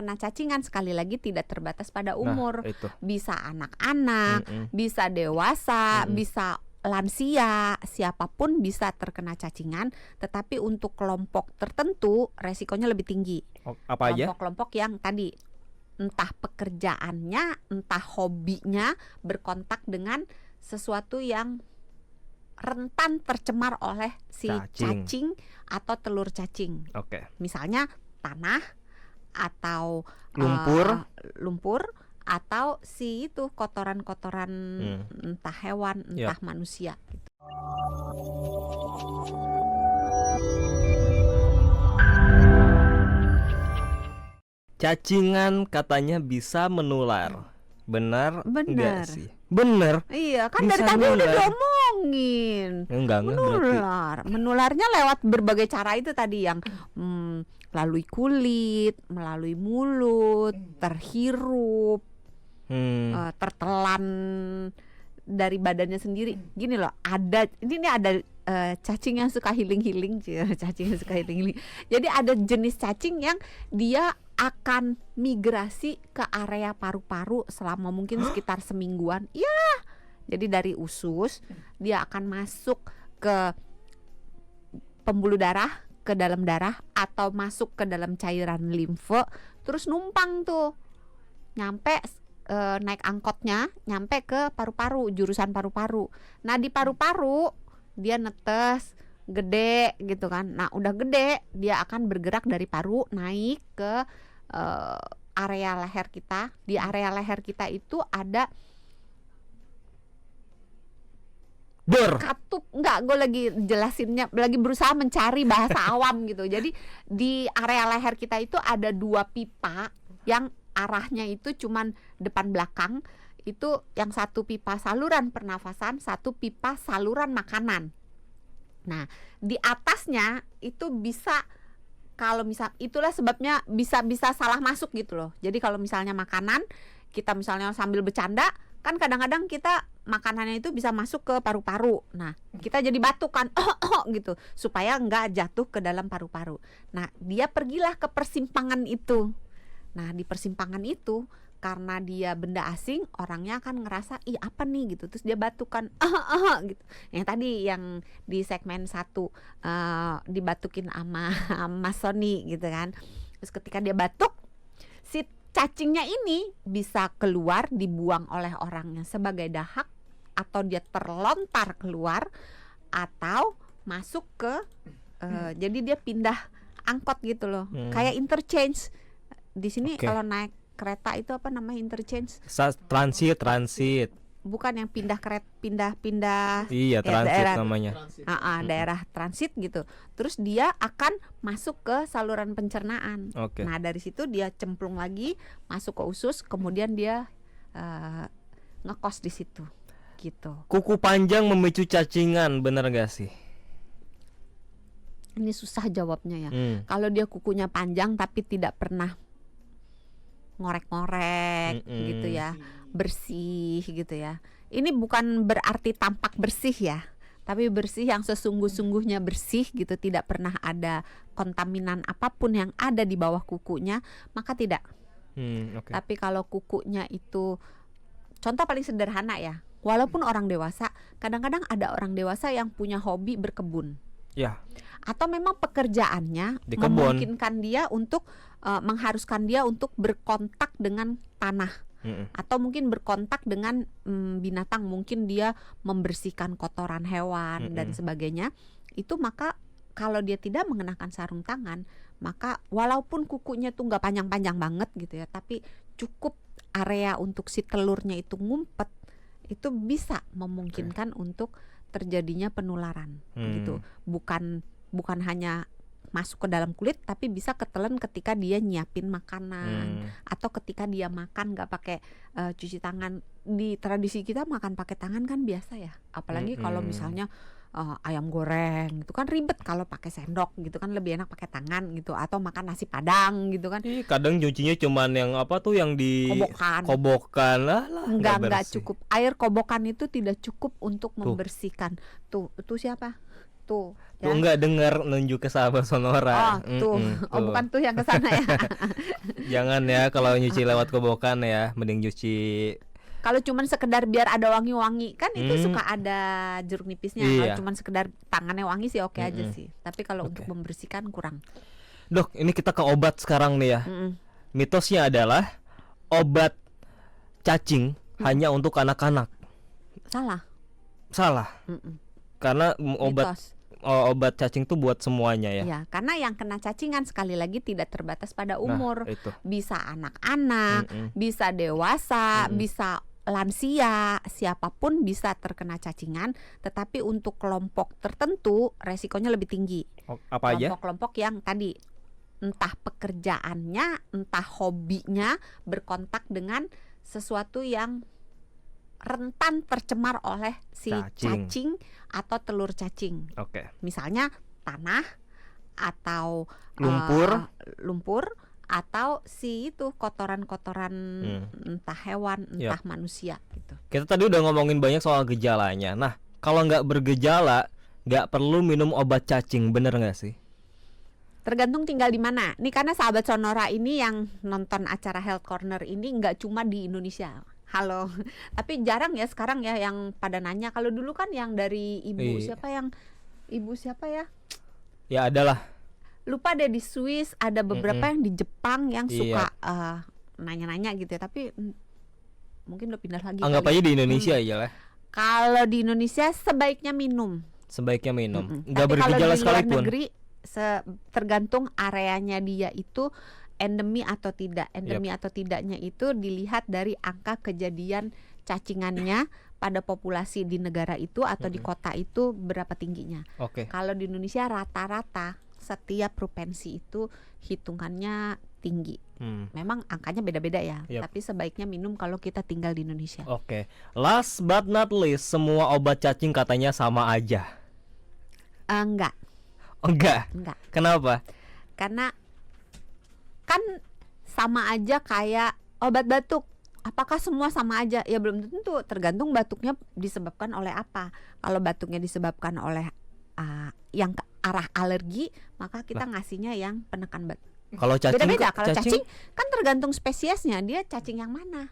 kena cacingan. Sekali lagi tidak terbatas pada Nah, umur. itu. Bisa anak-anak, bisa dewasa, bisa lansia, siapapun bisa terkena cacingan, tetapi untuk kelompok tertentu resikonya lebih tinggi. Apa aja? Kelompok-kelompok yang tadi entah pekerjaannya, entah hobinya berkontak dengan sesuatu yang rentan tercemar oleh si cacing atau telur cacing. Oke. Misalnya tanah atau lumpur atau si itu kotoran-kotoran entah hewan, entah manusia gitu. Cacingan katanya bisa menular. Benar enggak sih? Benar. Iya, kan Bisa dari tadi menular. udah diomongin. Enggak berarti. Menularnya lewat berbagai cara itu tadi yang melalui kulit, melalui mulut, terhirup, tertelan dari badannya sendiri. Gini loh, ini ada cacing yang suka healing, cacing yang suka healing. Jadi ada jenis cacing yang dia akan migrasi ke area paru-paru selama mungkin sekitar semingguan. Ya, jadi dari usus dia akan masuk ke pembuluh darah, ke dalam darah, atau masuk ke dalam cairan limfe, terus numpang tuh, nyampe naik angkotnya, nyampe ke paru-paru, jurusan paru-paru. Nah di paru-paru dia netes, gede gitu kan. Nah udah gede dia akan bergerak dari paru naik ke area leher kita. Di area leher kita itu ada katup, enggak, gue lagi jelasinnya, lagi berusaha mencari bahasa awam gitu. Jadi di area leher kita itu ada 2 pipa yang arahnya itu cuman depan belakang. Itu yang satu pipa saluran pernafasan, satu pipa saluran makanan. Nah di atasnya itu bisa, kalau misal itulah sebabnya bisa salah masuk gitu loh. Jadi kalau misalnya makanan kita misalnya sambil bercanda, kan kadang-kadang kita makanannya itu bisa masuk ke paru-paru. Nah kita jadi batuk kan gitu, supaya nggak jatuh ke dalam paru-paru. Nah dia pergilah ke persimpangan itu. Nah di persimpangan itu, karena dia benda asing, orangnya akan ngerasa ih apa nih gitu, terus dia batuk kan gitu. Yang tadi yang di segmen 1 dibatukin sama Mas Sony gitu kan. Terus ketika dia batuk, si cacingnya ini bisa keluar, dibuang oleh orangnya sebagai dahak, atau dia terlontar keluar, atau masuk ke jadi dia pindah angkot gitu loh. Kayak interchange. Di sini kalau naik kereta itu apa namanya, interchange? Transit. Bukan yang pindah kereta, pindah Iya, transit daerah, namanya. Daerah transit gitu. Terus dia akan masuk ke saluran pencernaan. Nah dari situ dia cemplung lagi masuk ke usus, kemudian dia ngekos di situ gitu. Kuku panjang memicu cacingan, benar gak sih? Ini susah jawabnya ya. Kalau dia kukunya panjang tapi tidak pernah ngorek-ngorek gitu ya, bersih gitu ya. Ini bukan berarti tampak bersih ya, tapi bersih yang sesungguh-sungguhnya bersih gitu, tidak pernah ada kontaminan apapun yang ada di bawah kukunya, maka tidak. Tapi kalau kukunya itu, contoh paling sederhana ya, walaupun orang dewasa, kadang-kadang ada orang dewasa yang punya hobi berkebun. Ya. Atau memang pekerjaannya memungkinkan dia untuk mengharuskan dia untuk berkontak dengan tanah, atau mungkin berkontak dengan binatang, mungkin dia membersihkan kotoran hewan dan sebagainya. Itu maka kalau dia tidak mengenakan sarung tangan, maka walaupun kukunya tuh nggak panjang-panjang banget gitu ya, tapi cukup area untuk si telurnya itu ngumpet, itu bisa memungkinkan untuk terjadinya penularan gitu. Bukan hanya masuk ke dalam kulit, tapi bisa ketelan ketika dia nyiapin makanan, atau ketika dia makan nggak pakai cuci tangan. Di tradisi kita makan pakai tangan kan biasa ya, apalagi kalau misalnya ayam goreng itu kan ribet kalau pakai sendok gitu kan, lebih enak pakai tangan gitu. Atau makan nasi padang gitu kan, kadang nyucinya cuman yang apa tuh, yang di kobokan lah nggak cukup. Air kobokan itu tidak cukup untuk membersihkan. Tuh siapa tuh. Tuh enggak dengar nunjuk ke sahabat Sonora. Tuh. Oh, bukan tuh yang ke sana ya. Jangan ya kalau nyuci lewat kobokan ya, mending nyuci. Kalau cuman sekedar biar ada wangi-wangi kan itu suka ada jeruk nipisnya. Iya. Kalau cuman sekedar tangannya wangi sih oke aja sih. Tapi kalau untuk Oke. membersihkan kurang. Dok, ini kita ke obat sekarang nih ya. Mitosnya adalah obat cacing hanya untuk anak-anak. Salah. Karena Mitos. obat cacing tuh buat semuanya ya. Ya, karena yang kena cacingan sekali lagi tidak terbatas pada umur. Nah, itu. Bisa anak-anak, bisa dewasa, bisa lansia, siapapun bisa terkena cacingan, tetapi untuk kelompok tertentu resikonya lebih tinggi. Apa aja? Kelompok-kelompok yang tadi entah pekerjaannya, entah hobinya berkontak dengan sesuatu yang rentan tercemar oleh si cacing atau telur cacing. Oke. Misalnya tanah atau lumpur atau si itu kotoran-kotoran entah hewan, entah manusia gitu. Kita tadi udah ngomongin banyak soal gejalanya. Nah, kalau nggak bergejala, nggak perlu minum obat cacing, bener nggak sih? Tergantung tinggal di mana. Nih karena sahabat Sonora ini yang nonton acara Health Corner ini nggak cuma di Indonesia. Halo, tapi jarang ya sekarang ya yang pada nanya. Kalau dulu kan yang dari ibu siapa ya? Ya adalah. Lupa deh, di Swiss ada beberapa yang di Jepang yang suka nanya-nanya gitu ya. Tapi mungkin lo pindah lagi. Anggap aja di Indonesia aja lah. Kalau di Indonesia sebaiknya minum. Nggak bergejala sekalipun. Negeri tergantung areanya dia itu endemi atau tidak. Endemi atau tidaknya itu dilihat dari angka kejadian cacingannya pada populasi di negara itu atau di kota itu berapa tingginya. Kalau di Indonesia rata-rata setiap provinsi itu hitungannya tinggi. Memang angkanya beda-beda ya, tapi sebaiknya minum kalau kita tinggal di Indonesia. Last but not least, semua obat cacing katanya sama aja. Enggak. Kenapa? Karena kan sama aja kayak obat batuk. Apakah semua sama aja? Ya belum tentu, tergantung batuknya disebabkan oleh apa. Kalau batuknya disebabkan oleh yang ke arah alergi, maka kita ngasihnya yang penekan batuk. Kalau cacing beda-beda. Kalau cacing kan tergantung spesiesnya, dia cacing yang mana.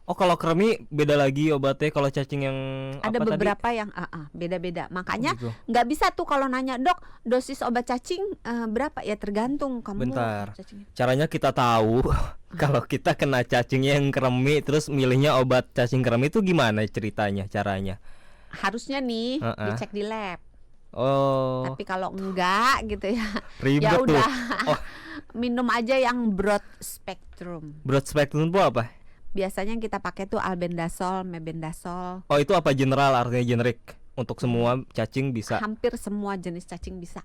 Kalau kremi beda lagi obatnya. Kalau cacing yang ada apa beberapa tadi? yang beda-beda. Makanya nggak bisa tuh kalau nanya, dok dosis obat cacing berapa? Ya tergantung kamu. Bentar. Caranya kita tahu kalau kita kena cacing yang kremi, terus milihnya obat cacing kremi itu gimana ceritanya, caranya? Harusnya nih dicek di lab. Tapi kalau enggak gitu ya, ribet ya udah minum aja yang broad spectrum. Broad spectrum itu apa? Biasanya kita pakai tuh albendazole, mebendazole. Itu apa, general, artinya generik untuk semua cacing bisa? Hampir semua jenis cacing bisa.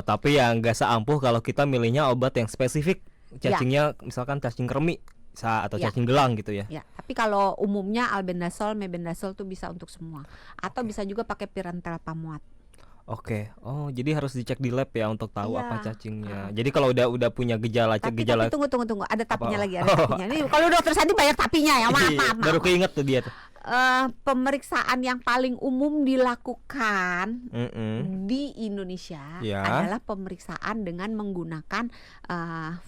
Tapi ya nggak seampuh kalau kita milihnya obat yang spesifik. Cacingnya misalkan cacing kremi atau cacing gelang gitu ya. Tapi kalau umumnya albendazole, mebendazole tuh bisa untuk semua. Atau bisa juga pakai pyrantel pamuat. Jadi harus dicek di lab ya untuk tahu apa cacingnya. Jadi kalau udah punya gejala. Tapi tunggu, ada tapinya lagi, ada tapinya. Ini kalau dokter Santi banyak tapinya ya, maaf. Baru keinget tuh dia tuh. Pemeriksaan yang paling umum dilakukan di Indonesia adalah pemeriksaan dengan menggunakan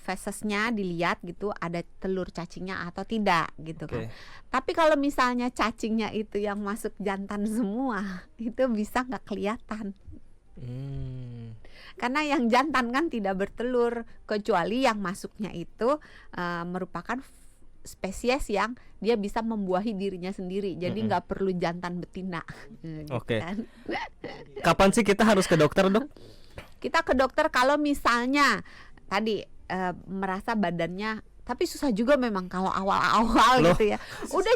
fesesnya dilihat gitu, ada telur cacingnya atau tidak gitu kan. Tapi kalau misalnya cacingnya itu yang masuk jantan semua, itu bisa nggak kelihatan. Karena yang jantan kan tidak bertelur, kecuali yang masuknya itu merupakan spesies yang dia bisa membuahi dirinya sendiri, jadi nggak perlu jantan betina. Gitu kan. Kapan sih kita harus ke dokter, dok? Kita ke dokter kalau misalnya tadi merasa badannya, tapi susah juga memang kalau awal-awal gitu ya. Udah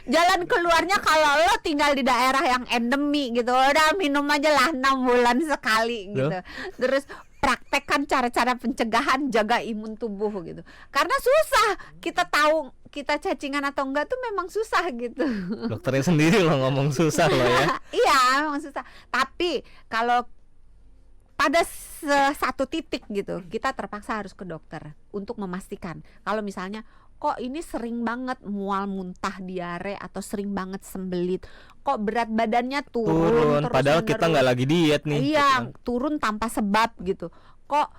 jalan keluarnya kalau lo tinggal di daerah yang endemi gitu, udah minum aja lah 6 bulan sekali gitu. Terus praktekkan cara-cara pencegahan, jaga imun tubuh gitu. Karena susah kita tahu kita cacingan atau enggak tuh memang susah gitu. Dokternya sendiri loh ngomong susah loh ya. Iya, memang susah. Tapi kalau pada satu titik gitu, kita terpaksa harus ke dokter untuk memastikan. Kalau misalnya, kok ini sering banget mual, muntah, diare, atau sering banget sembelit, kok berat badannya turun terus Padahal kita nggak lagi diet nih. iya, turun tanpa sebab gitu. Kok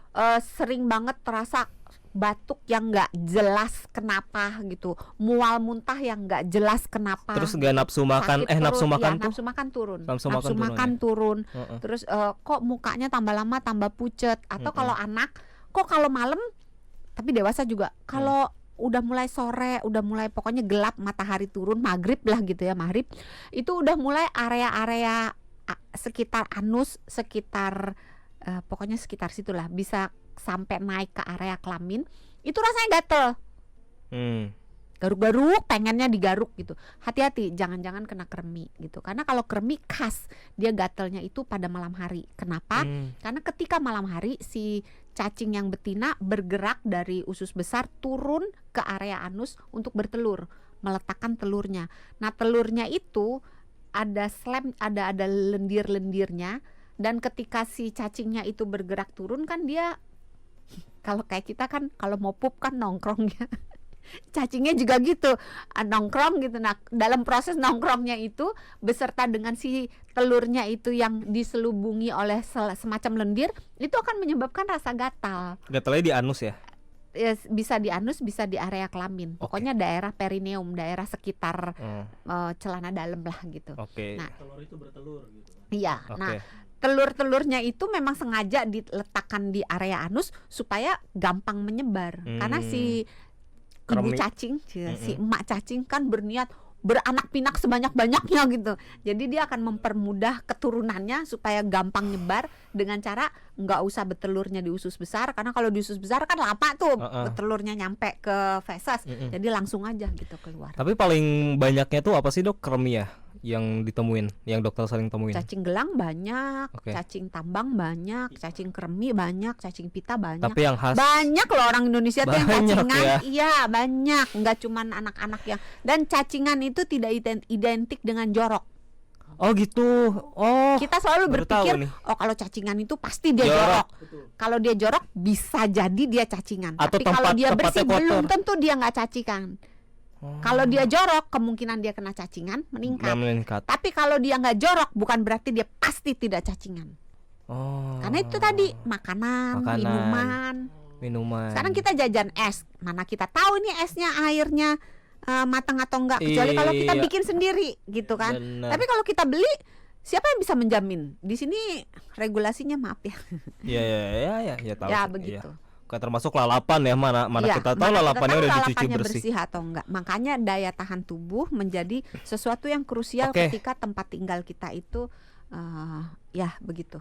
sering banget terasa batuk yang nggak jelas kenapa gitu, mual muntah yang nggak jelas kenapa. Terus nggak nafsu makan, Sakit nafsu perut, makan ya, tuh nafsu makan turun, Nafsu nafsu makan makan turun. Heeh. Terus kok mukanya tambah lama tambah pucet, atau kalau anak kok kalau malam, tapi dewasa juga, kalau udah mulai sore, udah mulai pokoknya gelap, matahari turun, maghrib lah gitu ya, maghrib itu udah mulai area-area sekitar anus, sekitar pokoknya sekitar situlah, bisa sampai naik ke area kelamin, itu rasanya gatel, garuk-garuk, pengennya digaruk gitu. Hati-hati, jangan-jangan kena kremi gitu, karena kalau kremi khas dia gatelnya itu pada malam hari. Kenapa? Karena ketika malam hari si cacing yang betina bergerak dari usus besar turun ke area anus untuk bertelur, meletakkan telurnya. Nah, telurnya itu ada ada lendir-lendirnya, dan ketika si cacingnya itu bergerak turun kan dia, kalau kayak kita kan kalau mau pup kan nongkrongnya, cacingnya juga gitu, nongkrong gitu. Nah, dalam proses nongkrongnya itu beserta dengan si telurnya itu yang diselubungi oleh semacam lendir, itu akan menyebabkan rasa gatal. Gatalnya di anus ya? Ya, bisa di anus, bisa di area kelamin. Pokoknya daerah perineum, daerah sekitar celana dalam lah gitu. Nah, telur itu bertelur gitu. iya. Nah, telur-telurnya itu memang sengaja diletakkan di area anus supaya gampang menyebar. Karena si ibu cacing, si emak cacing kan berniat beranak pinak sebanyak-banyaknya gitu. Jadi dia akan mempermudah keturunannya supaya gampang nyebar dengan cara nggak usah bertelurnya di usus besar, karena kalau di usus besar kan lama tuh bertelurnya nyampe ke feses. Jadi langsung aja gitu keluar. Tapi paling banyaknya tuh apa sih, Dok, kremi ya yang ditemuin, yang dokter sering temuin? Cacing gelang banyak, cacing tambang banyak, cacing kremi banyak, cacing pita banyak. Tapi yang khas banyak loh orang Indonesia tuh yang cacingan ya? Iya banyak, nggak cuman anak-anak yang, dan cacingan itu tidak identik dengan jorok. Oh gitu. Oh, kita selalu baru berpikir tahu nih. oh kalau cacingan itu pasti dia jorok. Kalau dia jorok bisa jadi dia cacingan. Atau tapi kalau dia bersih kotor. belum tentu dia nggak cacingan. Kalau dia jorok, kemungkinan dia kena cacingan meningkat. Tapi kalau dia nggak jorok, bukan berarti dia pasti tidak cacingan. Karena itu tadi makanan, minuman. Sekarang kita jajan es, mana kita tahu ini esnya airnya matang atau enggak, kecuali kalau kita bikin sendiri gitu kan. Bener. Tapi kalau kita beli, siapa yang bisa menjamin? Di sini regulasinya maaf ya. Ya tahu. Ya begitu. Kayak termasuk lalapan ya, mana kita tahu lalapannya udah dicuci bersih atau enggak. Makanya daya tahan tubuh menjadi sesuatu yang krusial ketika tempat tinggal kita itu ya begitu.